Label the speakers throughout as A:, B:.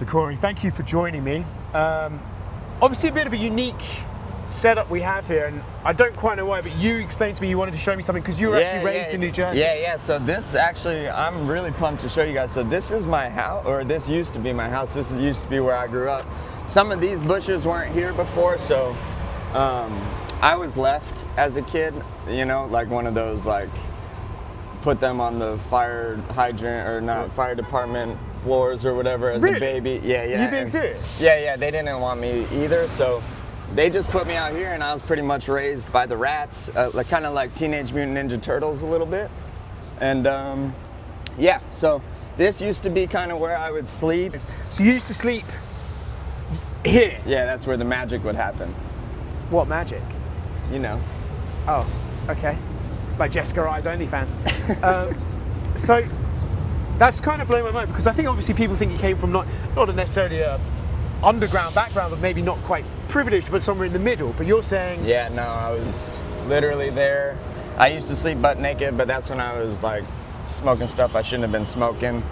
A: So Cory, thank you for joining me. Obviously a bit of a unique setup we have here, and I don't quite know why, but you explained to me you wanted to show me something because you were actually raised in New Jersey.
B: Yeah. So this actually, I'm really pumped to show you guys. So this is my house, or this used to be my house. This used to be where I grew up. Some of these bushes weren't here before, so I was left as a kid, you know, like one of those, like, put them on the fire hydrant, or not, fire department floors or whatever as a baby. Yeah.
A: Are you being serious?
B: Yeah, they didn't want me either, so they just put me out here, and I was pretty much raised by the rats, like, kind of like Teenage Mutant Ninja Turtles a little bit. And yeah, so this used to be kind of where I would sleep.
A: So you used to sleep here?
B: Yeah, that's where the magic would happen.
A: What magic?
B: You know.
A: Oh, okay. Like Jessica I's OnlyFans. So that's kind of blowing my mind, because I think obviously people think you came from not necessarily a underground background, but maybe not quite privileged, but somewhere in the middle. But you're saying...
B: Yeah, no, I was literally there. I used to sleep butt naked, but that's when I was like smoking stuff I shouldn't have been smoking.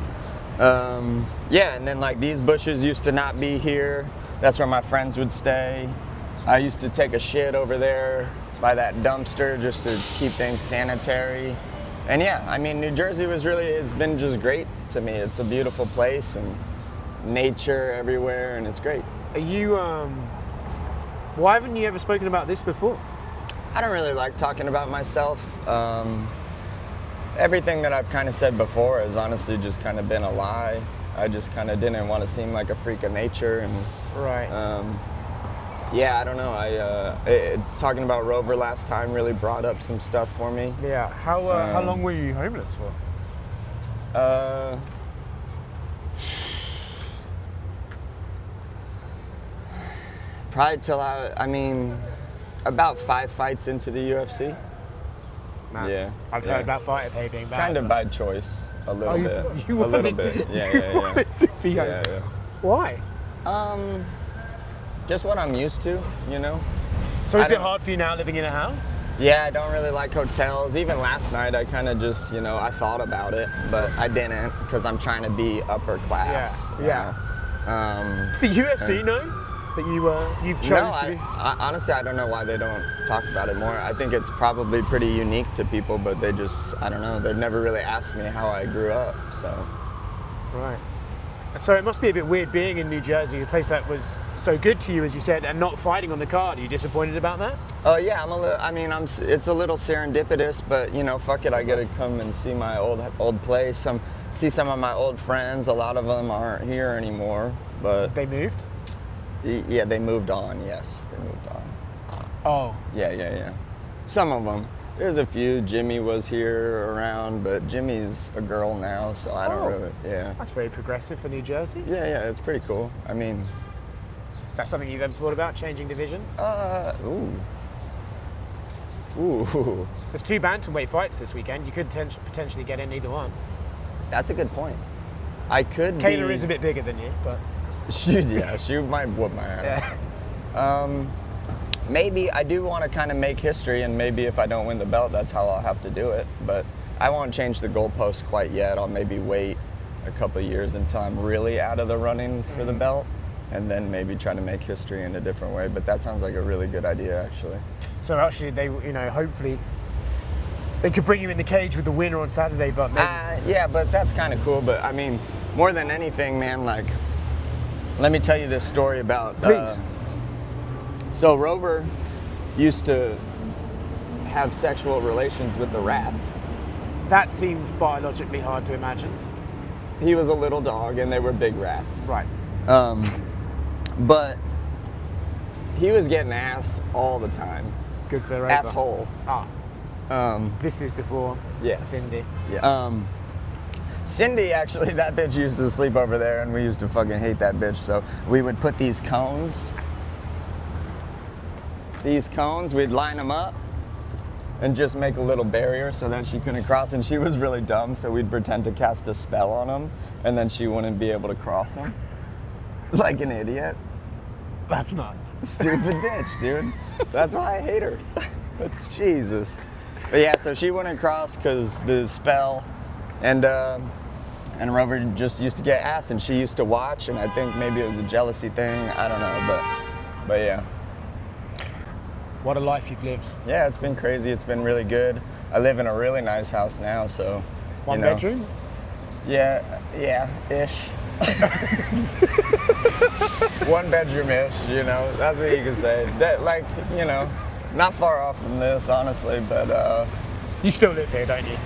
B: Yeah, and then like these bushes used to not be here. That's where my friends would stay. I used to take a shit over there by that dumpster just to keep things sanitary. And yeah, I mean, New Jersey it's been just great to me. It's a beautiful place and nature everywhere, and it's great.
A: Are you, why haven't you ever spoken about this before?
B: I don't really like talking about myself. Everything that I've kind of said before has honestly just kind of been a lie. I just kind of didn't want to seem like a freak of nature, and
A: right.
B: Yeah, I don't know. Talking about Rover last time really brought up some stuff for me.
A: Yeah. How long were you homeless for?
B: Probably till I mean, about 5 fights into the UFC.
A: Man,
B: yeah.
A: I've heard about fighter pay being bad.
B: Kind of by choice, a little bit.
A: A little bit.
B: Yeah.
A: Wanted to be
B: yeah.
A: Why?
B: Just what I'm used to, you know.
A: So is it hard for you now living in a house?
B: Yeah, I don't really like hotels. Even last night, I kind of just, you know, I thought about it, but I didn't, because I'm trying to be upper class.
A: Yeah. The UFC know that you chose to be?
B: Honestly, I don't know why they don't talk about it more. I think it's probably pretty unique to people, but they just, I don't know, they've never really asked me how I grew up, so.
A: Right. So it must be a bit weird being in New Jersey, a place that was so good to you, as you said, and not fighting on the card. Are you disappointed about that?
B: Oh yeah, it's a little serendipitous, but you know, fuck it, I get to come and see my old place. See some of my old friends. A lot of them aren't here anymore, but
A: they moved.
B: Yeah, they moved on. Yes, they moved on.
A: Oh.
B: Yeah. Some of them. There's a few. Jimmy was here around, but Jimmy's a girl now, so I don't really, yeah.
A: That's very progressive for New Jersey.
B: Yeah, it's pretty cool. I mean...
A: Is that something you've ever thought about, changing divisions?
B: Ooh.
A: There's 2 bantamweight fights this weekend. You could potentially get in either one.
B: That's a good point. I could
A: Kayla is a bit bigger than you, but...
B: She might whoop my ass. Yeah. Maybe I do want to kind of make history, and maybe if I don't win the belt, that's how I'll have to do it. But I won't change the goalpost quite yet. I'll maybe wait a couple of years until I'm really out of the running for the belt, and then maybe try to make history in a different way. But that sounds like a really good idea, actually.
A: So actually, they, you know, hopefully they could bring you in the cage with the winner on Saturday, but maybe...
B: Yeah, but that's kind of cool. But I mean, more than anything, man, like, let me tell you this story about...
A: Please.
B: So Rover used to have sexual relations with the rats.
A: That seems biologically hard to imagine.
B: He was a little dog, and they were big rats.
A: Right.
B: But he was getting ass all the time.
A: Good for Rover.
B: Asshole.
A: This is before Cindy.
B: Yeah. Cindy, actually, that bitch used to sleep over there, and we used to fucking hate that bitch. So we would put these cones, we'd line them up and just make a little barrier so that she couldn't cross. And she was really dumb, so we'd pretend to cast a spell on them, and then she wouldn't be able to cross them. Like an idiot.
A: That's nuts.
B: Stupid bitch, dude. That's why I hate her. Jesus. But yeah, so she wouldn't cross because the spell. And and Rover just used to get asked, and she used to watch, and I think maybe it was a jealousy thing. I don't know, but yeah.
A: What a life you've lived.
B: Yeah, it's been crazy. It's been really good. I live in a really nice house now, so.
A: One bedroom?
B: Yeah, ish. One bedroom-ish, you know, that's what you can say. That, like, you know, not far off from this, honestly, but
A: You still live here, don't you?